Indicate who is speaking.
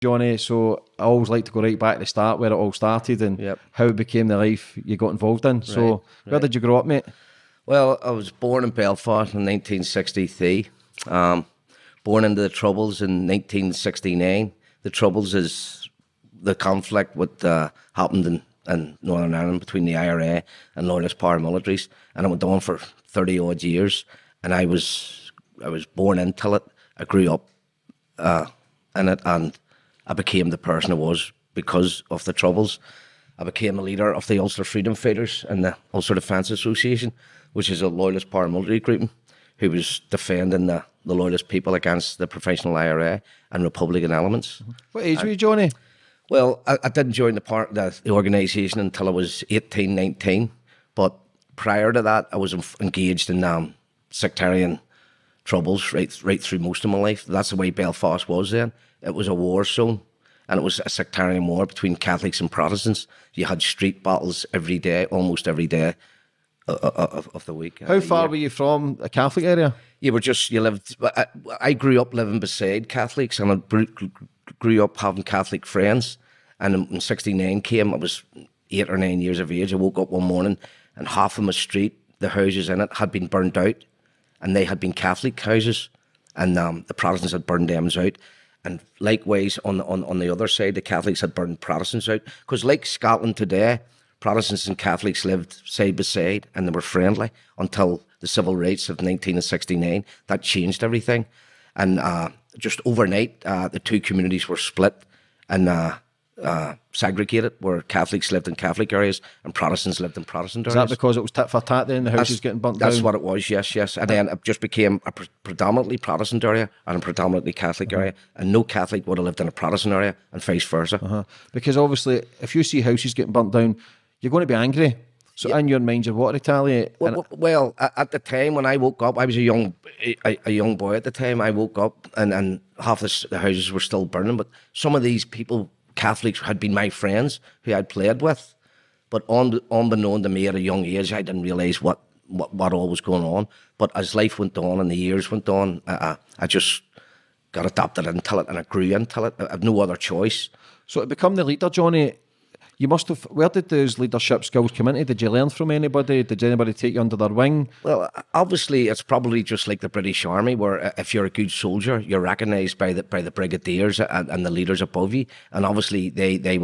Speaker 1: Johnny, so I always like to go right back to the start where it all started and
Speaker 2: Yep.
Speaker 1: how it became the life you got involved in. So where did you grow up, mate?
Speaker 2: Well, I was born in Belfast in 1963. Born into the Troubles in 1969. The Troubles is the conflict what happened in Northern Ireland between the IRA and Loyalist paramilitaries, and it went on for 30 odd years. And I was born into it. I grew up in it, and I became the person I was because of the Troubles. I became a leader of the Ulster Freedom Fighters and the Ulster Defence Association, which is a loyalist paramilitary group who was defending the loyalist people against the professional IRA and Republican elements.
Speaker 1: What age were you, Johnny?
Speaker 2: Well, I didn't join the organisation until I was 18, 19. But prior to that, I was engaged in sectarian troubles right through most of my life. That's the way Belfast was then. It was a war zone, and it was a sectarian war between Catholics and Protestants. You had street battles every day, almost every day of the week.
Speaker 1: How far were you from a Catholic area?
Speaker 2: You lived. I grew up living beside Catholics, and I grew up having Catholic friends. And when '69 came, I was 8 or 9 years of age. I woke up one morning, and half of my street, the houses in it, had been burned out, and they had been Catholic houses, and the Protestants had burned them out. And likewise, on the other side, the Catholics had burned Protestants out. Because like Scotland today, Protestants and Catholics lived side by side, and they were friendly until the civil rights of 1969. That changed everything. And just overnight, the two communities were split and segregated, where Catholics lived in Catholic areas and Protestants lived in Protestant areas.
Speaker 1: Is that because it was tit for tat then, the houses getting burnt down?
Speaker 2: That's what it was, yes. And then it just became a predominantly Protestant area and a predominantly Catholic area, and no Catholic would have lived in a Protestant area and vice versa.
Speaker 1: Because obviously, if you see houses getting burnt down, you're going to be angry. So in your mind, you want to retaliate.
Speaker 2: Well, at the time when I woke up, I was a young boy at the time. I woke up and half the houses were still burning, but some of these people, Catholics, had been my friends who I'd played with. But unbeknown to me at a young age, I didn't realise what all was going on. But as life went on and the years went on, I just got adapted into it, and I grew into it. I had no other choice.
Speaker 1: So to become the leader, Johnny, you must have, where did those leadership skills come into? Did you learn from anybody? Did anybody take you under their wing?
Speaker 2: Well, obviously, it's probably just like the British Army, where if you're a good soldier, you're recognised by the brigadiers and the leaders above you, and obviously they will